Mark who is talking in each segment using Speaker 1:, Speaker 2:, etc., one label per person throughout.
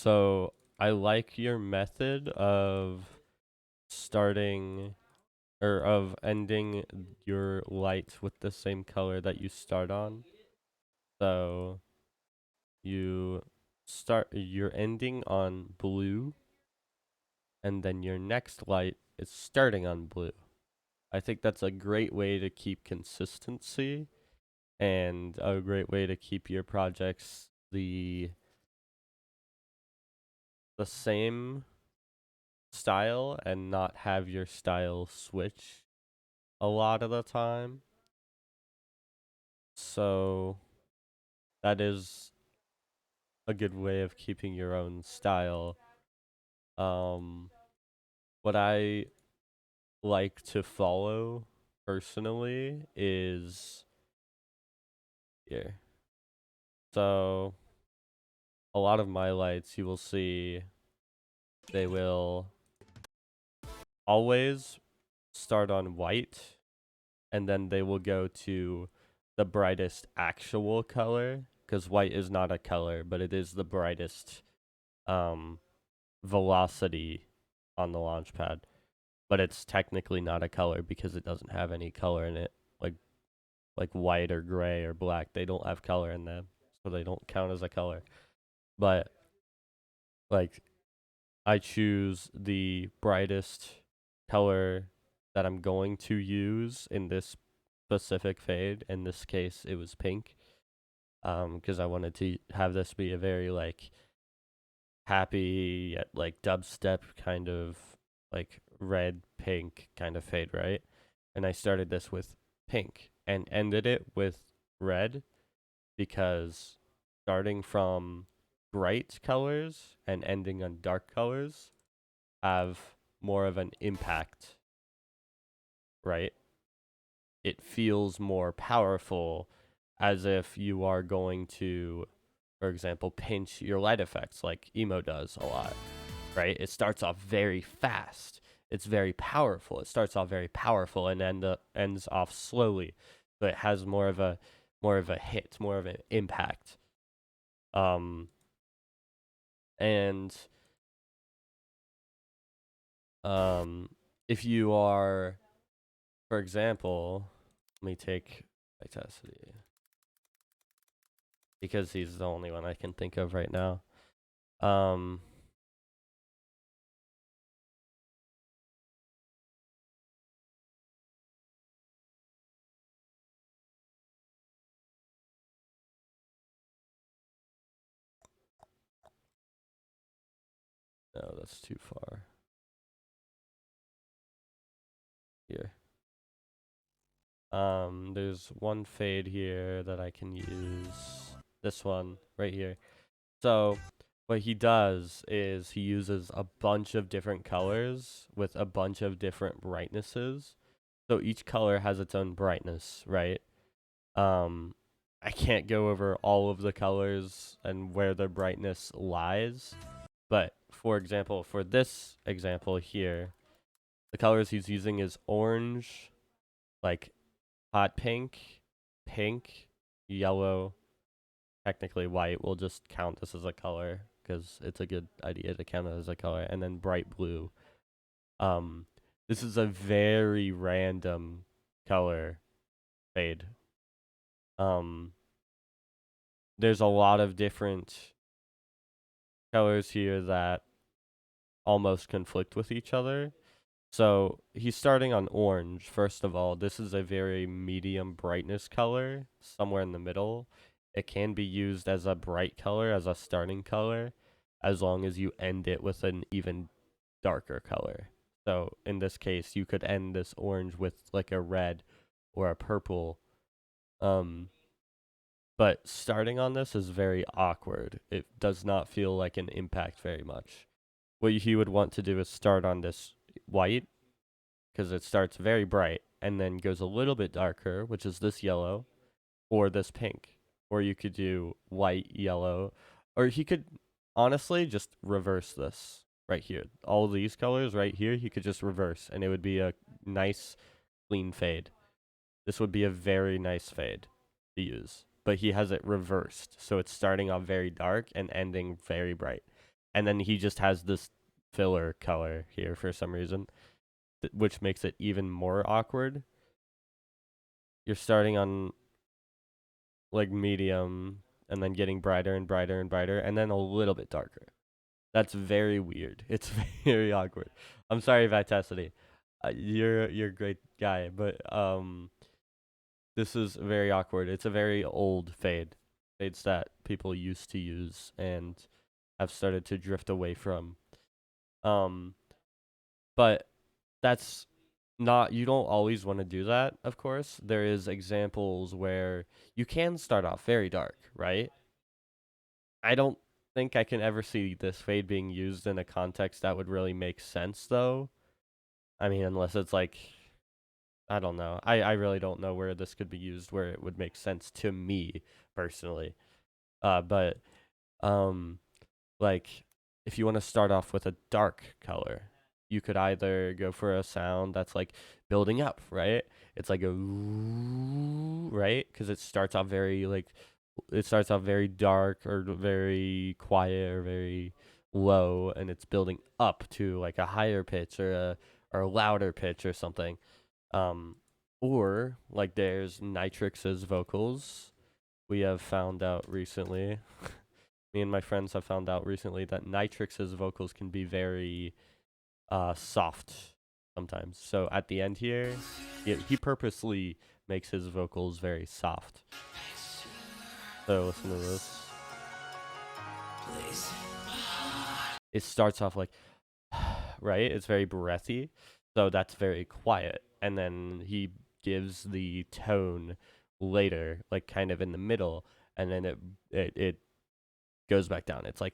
Speaker 1: So I like your method of starting or of ending your light with the same color that you start on. So you're ending on blue, and then your next light is starting on blue. I think that's a great way to keep consistency and a great way to keep your projects the same style and not have your style switch a lot of the time. So that is a good way of keeping your own style. Um, what I like to follow personally is here. So a lot of my lights, you will see they will always start on white, and then they will go to the brightest actual color, because white is not a color, but it is the brightest um, velocity on the launch pad. But it's technically not a color because it doesn't have any color in it. Like white or gray or black, they don't have color in them, so they don't count as a color. But like I choose the brightest color that I'm going to use in this specific fade. In this case, it was pink. Because I wanted to have this be a very like happy yet like dubstep kind of like red pink kind of fade, right? And I started this with pink and ended it with red because starting from bright colors and ending on dark colors have more of an impact, right? It feels more powerful, as if you are going to, for example, pinch your light effects like emo does a lot, right? It starts off very fast. It's very powerful. It starts off very powerful and ends off slowly, but it has more of a hit, more of an impact. Um, and if you are, for example, let me take Vitality because he's the only one I can think of right now. Um, no, that's too far. Here. There's one fade here that I can use. This one right here. So what he does is he uses a bunch of different colors with a bunch of different brightnesses. So each color has its own brightness, right? Um, I can't go over all of the colors and where their brightness lies, but for example, for this example here, the colors he's using is orange, like hot pink, pink, yellow, technically white. We'll just count this as a color because it's a good idea to count it as a color, and then bright blue. Um, this is a very random color fade. Um, there's a lot of different colors here that almost conflict with each other. So he's starting on orange. First of all, this is a very medium brightness color, somewhere in the middle. It can be used as a bright color, as a starting color, as long as you end it with an even darker color. So in this case, you could end this orange with like a red or a purple. Um, but starting on this is very awkward. It does not feel like an impact very much. What he would want to do is start on this white because it starts very bright and then goes a little bit darker, which is this yellow or this pink. Or you could do white, yellow, or he could honestly just reverse this right here. All these colors right here, he could just reverse and it would be a nice, clean fade. This would be a very nice fade to use, but he has it reversed. So it's starting off very dark and ending very bright. and then he just has this filler color here for some reason, which makes it even more awkward. You're starting on like medium and then getting brighter and brighter and brighter and then a little bit darker. That's very weird. It's very awkward. I'm sorry, Vitality. You're a great guy, but this is very awkward. It's a very old fades that people used to use and have started to drift away from. Um, but that's not, you don't always want to do that, of course. There is examples where you can start off very dark, right? I don't think I can ever see this fade being used in a context that would really make sense, though. I mean, unless it's like, I don't know. I really don't know where this could be used where it would make sense to me personally. But um, like if you want to start off with a dark color, you could either go for a sound that's like building up, right? It's like a ooh, right? Because it starts off very like it starts off very dark or very quiet or very low, and it's building up to like a higher pitch or a louder pitch or something. Um, or like there's Nitrix's vocals. We have found out recently. Me and my friends have found out recently that Nitrix's vocals can be very soft sometimes. So at the end here, he purposely makes his vocals very soft. So listen to this. It starts off like, right? It's very breathy. So that's very quiet. And then he gives the tone later, like kind of in the middle, and then it goes back down. It's like,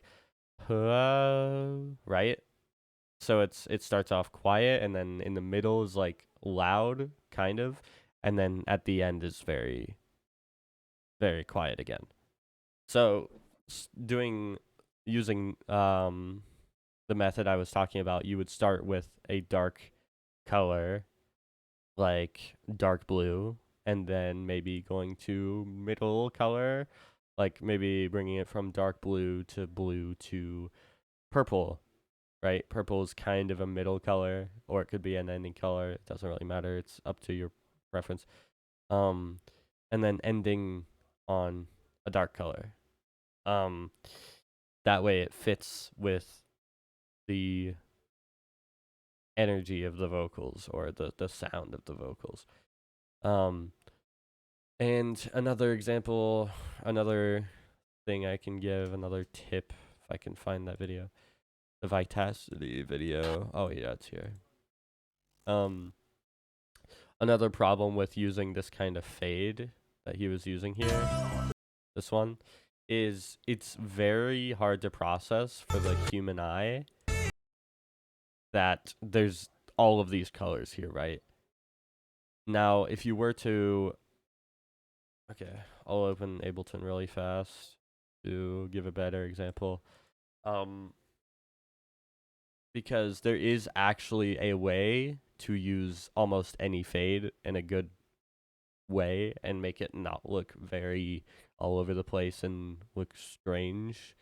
Speaker 1: right? So it starts off quiet, and then in the middle is like loud, kind of, and then at the end is very, very quiet again. So doing using the method I was talking about, you would start with a dark color, like dark blue, and then maybe going to middle color, like maybe bringing it from dark blue to purple, right? Purple is kind of a middle color, or it could be an ending color. It doesn't really matter. It's up to your preference. Um, and then ending on a dark color. Um, that way it fits with the energy of the vocals or the sound of the vocals. Um, and another example, another thing I can give, another tip, if I can find that video, the Vitacity video. Oh yeah, it's here. Another problem with using this kind of fade that he was using here, this one, is it's very hard to process for the human eye that there's all of these colors here, right? Now, if you were to, okay, I'll open Ableton really fast to give a better example. Because there is actually a way to use almost any fade in a good way and make it not look very all over the place and look strange.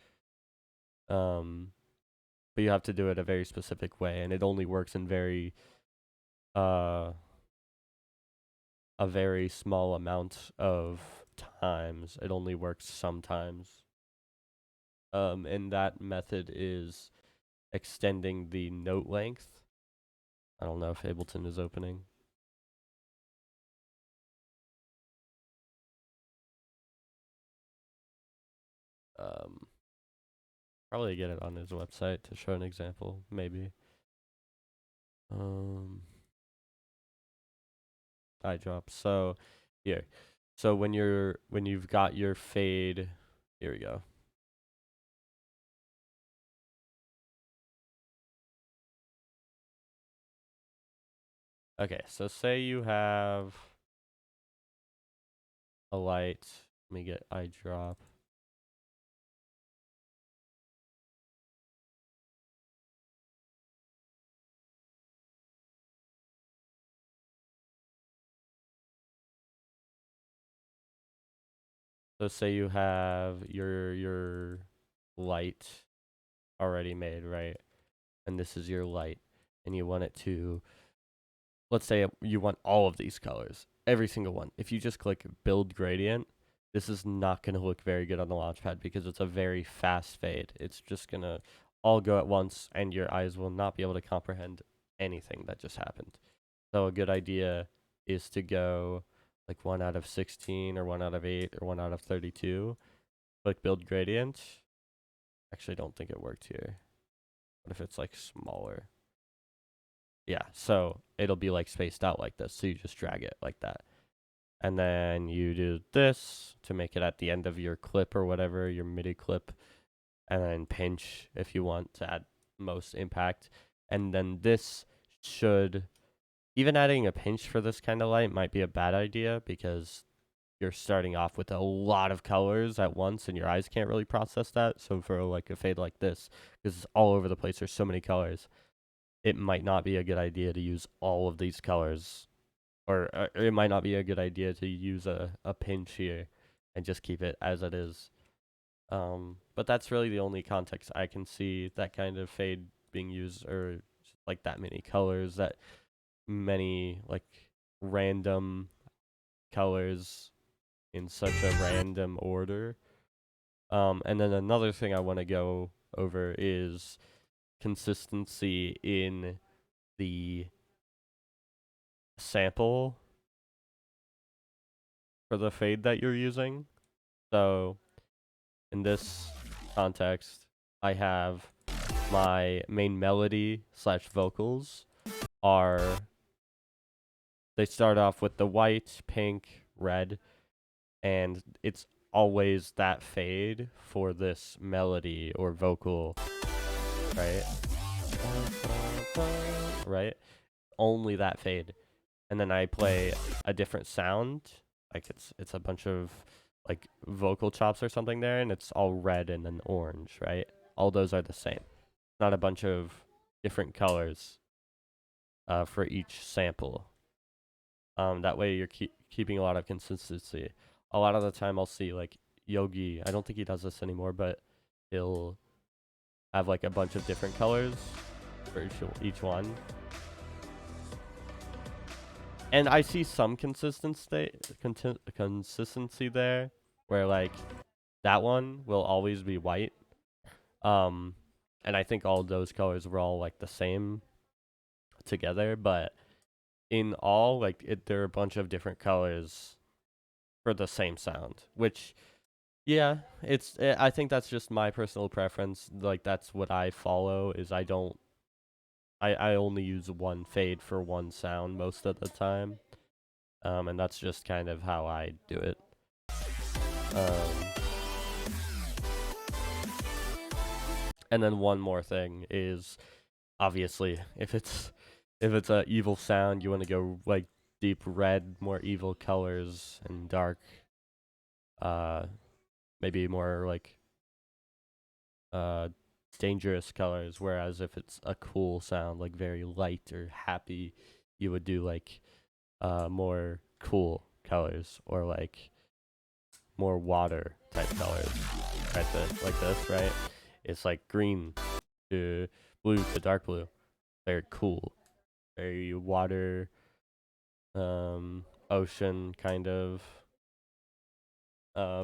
Speaker 1: But you have to do it a very specific way, and it only works in uh a very small amount of times. It only works sometimes. And that method is extending the note length. I don't know if Ableton is opening. Probably get it on his website to show an example, maybe. iDrop. So here. So when you've got your fade, here we go. Okay, so say you have a light. Let me get iDrop. So say you have your light already made, right? And this is your light, and you want it to, let's say you want all of these colors, every single one. If you just click build gradient, this is not going to look very good on the launchpad because it's a very fast fade. It's just going to all go at once, and your eyes will not be able to comprehend anything that just happened. So a good idea is to go like 1 out of 16 or 1 out of 8 or 1 out of 32. Click build gradient. Actually, I don't think it worked here. What if it's like smaller? Yeah, so it'll be like spaced out like this. So you just drag it like that. And then you do this to make it at the end of your clip or whatever, your MIDI clip. And then pinch if you want to add most impact. And then this should, even adding a pinch for this kind of light might be a bad idea because you're starting off with a lot of colors at once and your eyes can't really process that. So for like a fade like this, because it's all over the place, there's so many colors, it might not be a good idea to use all of these colors, or it might not be a good idea to use a pinch here and just keep it as it is. But that's really the only context I can see that kind of fade being used, or like that many colors, that many like random colors in such a random order. And then another thing I want to go over is consistency in the sample for the fade that you're using. So in this context, I have my main melody slash vocals are, they start off with the white, pink, red, and it's always that fade for this melody or vocal, right? Right? Only that fade. And then I play a different sound, like it's a bunch of like vocal chops or something there, and it's all red and then orange, right? All those are the same. Not a bunch of different colors for each sample. That way you're keeping a lot of consistency. A lot of the time I'll see like Yogi, I don't think he does this anymore, but he'll have like a bunch of different colors for each one. And I see some consistency there, where like that one will always be white. And I think all those colors were all like the same together, but in all, like there are a bunch of different colors for the same sound, which, yeah, I think that's just my personal preference. Like that's what I follow, is I only use one fade for one sound most of the time. And that's just kind of how I do it. And then one more thing is, obviously, if it's a evil sound, you want to go like deep red, more evil colors, and dark, maybe more like dangerous colors. Whereas if it's a cool sound, like very light or happy, you would do like more cool colors, or like more water type colors, right? Like this, right? It's like green to blue to dark blue. Very cool, very water, ocean kind of,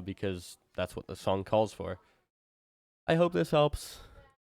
Speaker 1: because that's what the song calls for. I hope this helps.